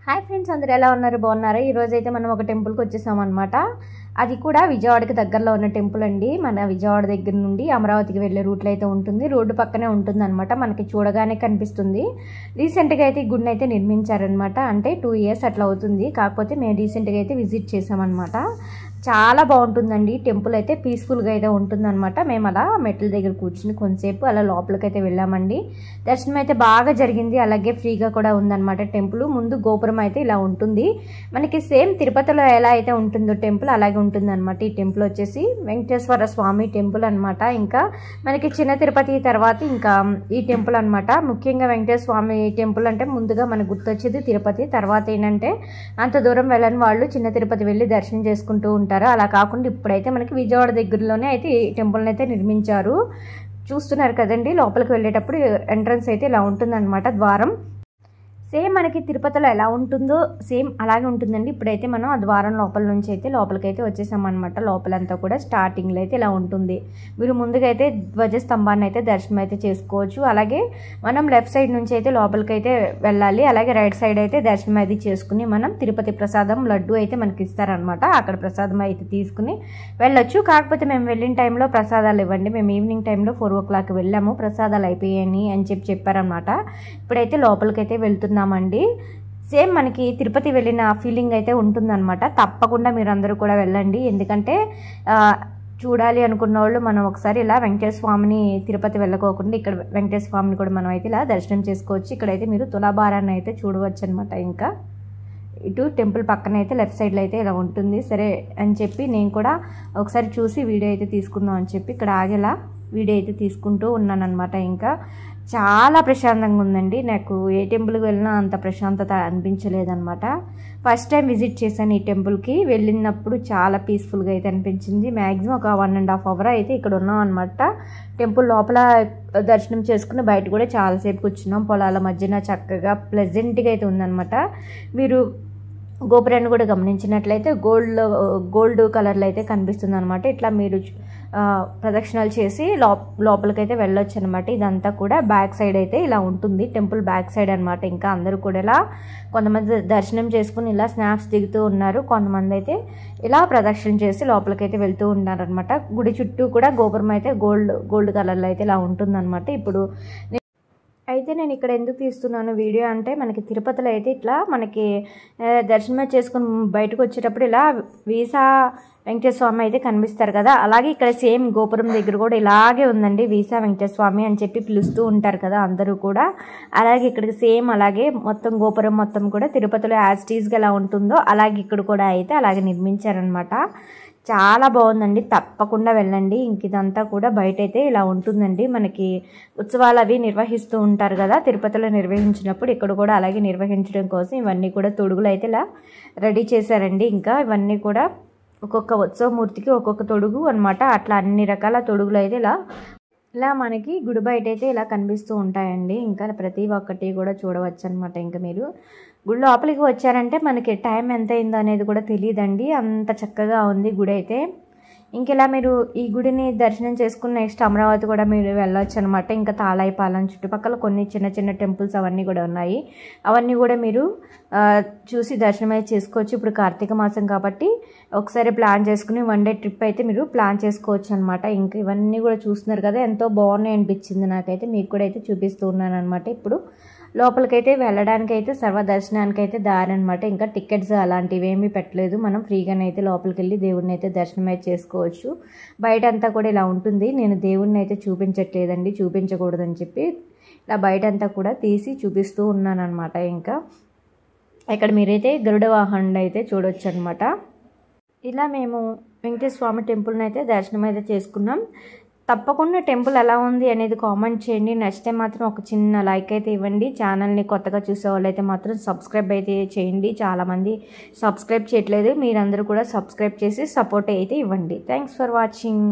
Hi friends, అందరూ ఎలా ఉన్నారు? బాగున్నారా? ఈరోజు అయితే మనం ఒక టెంపుల్కి వచ్చేసాం అనమాట. అది కూడా విజయవాడకి దగ్గరలో ఉన్న టెంపుల్ అండి. మన విజయవాడ దగ్గర నుండి అమరావతికి వెళ్ళే రూట్లో అయితే ఉంటుంది. రోడ్డు పక్కనే ఉంటుంది అనమాట. మనకి చూడగానే కనిపిస్తుంది. రీసెంట్గా అయితే ఈ గుడిని అయితే నిర్మించారనమాట. అంటే 2 years అట్లా అవుతుంది. కాకపోతే మేము రీసెంట్గా అయితే విజిట్ చేసామన్నమాట. చాలా బాగుంటుందండి టెంపుల్ అయితే. పీస్ఫుల్గా అయితే ఉంటుందన్నమాట. మేము అలా మెట్ల దగ్గర కూర్చుని కొంతసేపు అలా లోపలికి అయితే వెళ్ళామండి. దర్శనం అయితే బాగా జరిగింది. అలాగే ఫ్రీగా కూడా ఉందన్నమాట టెంపుల్. ముందు గోపురం అయితే ఇలా ఉంటుంది. మనకి సేమ్ తిరుపతిలో ఎలా అయితే ఉంటుందో టెంపుల్ అలాగే ఉంటుంది అనమాట. ఈ టెంపుల్ వచ్చేసి వెంకటేశ్వర స్వామి టెంపుల్ అనమాట. ఇంకా మనకి చిన్న తిరుపతి తర్వాత ఇంకా ఈ టెంపుల్ అనమాట. ముఖ్యంగా వెంకటేశ్వర స్వామి టెంపుల్ అంటే ముందుగా మనకు గుర్తొచ్చేది తిరుపతి. తర్వాత ఏంటంటే అంత దూరం వెళ్ళని వాళ్ళు చిన్న తిరుపతి వెళ్ళి దర్శనం చేసుకుంటూ ఉంటారు. అలా కాకుండా ఇప్పుడైతే మనకి విజయవాడ దగ్గరలోనే అయితే ఈ టెంపుల్ని అయితే నిర్మించారు. చూస్తున్నారు కదండి, లోపలికి వెళ్ళేటప్పుడు ఎంట్రన్స్ అయితే ఇలా ఉంటుందన్నమాట. ద్వారం సేమ్ మనకి తిరుపతిలో ఎలా ఉంటుందో సేమ్ అలాగే ఉంటుందండి. ఇప్పుడైతే మనం ఆ ద్వారం లోపల నుంచి అయితే లోపలికైతే వచ్చేసామన్నమాట. లోపలంతా కూడా స్టార్టింగ్లో అయితే ఇలా ఉంటుంది. మీరు ముందుగా అయితే ధ్వజస్తంభాన్ని అయితే దర్శనం అయితే చేసుకోవచ్చు. అలాగే మనం లెఫ్ట్ సైడ్ నుంచి అయితే లోపలికైతే వెళ్ళాలి. అలాగే రైట్ సైడ్ అయితే దర్శనం అయితే చేసుకుని మనం తిరుపతి ప్రసాదం లడ్డు అయితే మనకి ఇస్తారనమాట. అక్కడ ప్రసాదం అయితే తీసుకుని వెళ్ళొచ్చు. కాకపోతే మేము వెళ్ళిన టైంలో ప్రసాదాలు ఇవ్వండి. మేము ఈవినింగ్ టైంలో 4 o'clock వెళ్ళాము. ప్రసాదాలు అయిపోయాయని అని చెప్పారనమాట. ఇప్పుడైతే లోపలికైతే వెళ్తున్నాం అండి. సేమ్ మనకి తిరుపతి వెళ్ళిన ఫీలింగ్ అయితే ఉంటుందన్నమాట. తప్పకుండా మీరందరూ కూడా వెళ్ళండి. ఎందుకంటే చూడాలి అనుకున్న వాళ్ళు మనం ఒకసారి ఇలా వెంకటేశ్వర స్వామిని తిరుపతి వెళ్ళకోకుండా ఇక్కడ వెంకటేశ్వర స్వామిని కూడా మనం అయితే ఇలా దర్శనం చేసుకోవచ్చు. ఇక్కడైతే మీరు తులాభారాన్ని అయితే చూడవచ్చు అనమాట. ఇంకా ఇటు టెంపుల్ పక్కన అయితే లెఫ్ట్ సైడ్లో అయితే ఇలా ఉంటుంది. సరే అని చెప్పి నేను కూడా ఒకసారి చూసి వీడియో అయితే తీసుకుందాం అని చెప్పి ఇక్కడ ఆగేలా వీడియో అయితే తీసుకుంటూ ఉన్నాను అనమాట. ఇంకా చాలా ప్రశాంతంగా ఉందండి. నాకు ఏ టెంపుల్కి వెళ్ళినా అంత ప్రశాంతత అనిపించలేదన్నమాట. ఫస్ట్ టైం విజిట్ చేశాను ఈ టెంపుల్కి. వెళ్ళినప్పుడు చాలా పీస్ఫుల్గా అయితే అనిపించింది. మ్యాక్సిమం ఒక 1.5 hour అయితే ఇక్కడ ఉన్నాం అనమాట. టెంపుల్ లోపల దర్శనం చేసుకుని బయట కూడా చాలాసేపు కూర్చున్నాం. పొలాల మధ్యన చక్కగా ప్లెజెంట్గా అయితే ఉందన్నమాట. మీరు గోపురాన్ని కూడా గమనించినట్లయితే గోల్డ్ కలర్లో అయితే కనిపిస్తుంది అనమాట. ఇట్లా మీరు ప్రదక్షిణాలు చేసి లోపలికైతే వెళ్ళొచ్చు అనమాట. ఇదంతా కూడా బ్యాక్ సైడ్ అయితే ఇలా ఉంటుంది. టెంపుల్ బ్యాక్ సైడ్ అనమాట. ఇంకా అందరూ కూడా ఇలా కొంతమంది దర్శనం చేసుకుని ఇలా స్నాప్స్ దిగుతూ ఉన్నారు. కొంతమంది అయితే ఇలా ప్రదక్షిణ చేసి లోపలికైతే వెళ్తూ ఉన్నారనమాట. గుడి చుట్టూ కూడా గోపురం అయితే గోల్డ్ కలర్లో అయితే ఇలా ఉంటుందన్నమాట. ఇప్పుడు అయితే నేను ఇక్కడ ఎందుకు తీస్తున్నాను వీడియో అంటే మనకి తిరుపతిలో అయితే ఇట్లా మనకి దర్శనం చేసుకుని బయటకు వచ్చేటప్పుడు ఇలా వీసా వెంకటేశ్వర స్వామి అయితే కనిపిస్తారు కదా. అలాగే ఇక్కడ సేమ్ గోపురం దగ్గర కూడా ఇలాగే ఉందండి. వీసా వెంకటేశ్వర స్వామి అని చెప్పి పిలుస్తూ ఉంటారు కదా అందరూ కూడా. అలాగే ఇక్కడికి సేమ్ అలాగే మొత్తం గోపురం మొత్తం కూడా తిరుపతిలో యాజ్ టీజ్గా ఎలా ఉంటుందో అలాగే ఇక్కడ కూడా అయితే అలాగే నిర్మించారనమాట. చాలా బాగుందండి. తప్పకుండా వెళ్ళండి. ఇంక ఇదంతా కూడా బయట అయితే ఇలా ఉంటుందండి. మనకి ఉత్సవాలు అవి నిర్వహిస్తూ ఉంటారు కదా తిరుపతిలో నిర్వహించినప్పుడు. ఇక్కడ కూడా అలాగే నిర్వహించడం కోసం ఇవన్నీ కూడా తొడుగులు అయితే ఇలా రెడీ చేశారండి. ఇంకా ఇవన్నీ కూడా ఒక్కొక్క ఉత్సవమూర్తికి ఒక్కొక్క తొడుగు అనమాట. అట్లా అన్ని రకాల తొడుగులు అయితే ఇలా మనకి గుడి బయట అయితే ఇలా కనిపిస్తూ ఉంటాయండి. ఇంకా ప్రతి ఒక్కటి కూడా చూడవచ్చు అనమాట. ఇంకా మీరు గుడి లోపలికి వచ్చారంటే మనకి టైం ఎంత అయిందో అనేది కూడా తెలియదండి. అంత చక్కగా ఉంది గుడి అయితే. ఇంకెలా మీరు ఈ గుడిని దర్శనం చేసుకుని నెక్స్ట్ అమరావతి కూడా మీరు వెళ్ళొచ్చు అనమాట. ఇంకా తాళాయిపాలెం చుట్టుపక్కల కొన్ని చిన్న చిన్న టెంపుల్స్ అవన్నీ కూడా ఉన్నాయి. అవన్నీ కూడా మీరు చూసి దర్శనం అయితే చేసుకోవచ్చు. ఇప్పుడు కార్తీక మాసం కాబట్టి ఒకసారి ప్లాన్ చేసుకుని 1 day ట్రిప్ అయితే మీరు ప్లాన్ చేసుకోవచ్చు అనమాట. ఇంకా ఇవన్నీ కూడా చూస్తున్నారు కదా, ఎంతో బాగున్నాయి అనిపించింది నాకైతే. మీకు కూడా అయితే చూపిస్తూ ఉన్నాను అనమాట. ఇప్పుడు లోపలికైతే వెళ్ళడానికి అయితే సర్వదర్శనానికి అయితే దారి అనమాట. ఇంకా టికెట్స్ అలాంటివి ఏమీ పెట్టలేదు. మనం ఫ్రీగానే అయితే లోపలికి వెళ్ళి దేవుడిని అయితే దర్శనం అయితే చేసుకోవచ్చు. బయట అంతా కూడా ఇలా ఉంటుంది. నేను దేవుడిని అయితే చూపించట్లేదండి, చూపించకూడదని చెప్పి ఇలా బయట అంతా కూడా తీసి చూపిస్తూ ఉన్నాను అనమాట. ఇంకా ఇక్కడ మీరైతే గరుడ వాహనం అయితే చూడవచ్చు అనమాట. ఇలా మేము వెంకటేశ్వర స్వామి టెంపుల్ని అయితే దర్శనం అయితే చేసుకున్నాం. తప్పకుండా టెంపుల్ ఎలా ఉంది అనేది కామెంట్ చేయండి. నచ్చితే మాత్రం ఒక చిన్న లైక్ అయితే ఇవ్వండి. ఛానల్ని కొత్తగా చూసే వాళ్ళైతే మాత్రం సబ్స్క్రైబ్ అయితే చేయండి. చాలామంది సబ్స్క్రైబ్ చేయట్లేదు. మీరందరూ కూడా సబ్స్క్రైబ్ చేసి సపోర్ట్ అయితే ఇవ్వండి. Thanks for watching.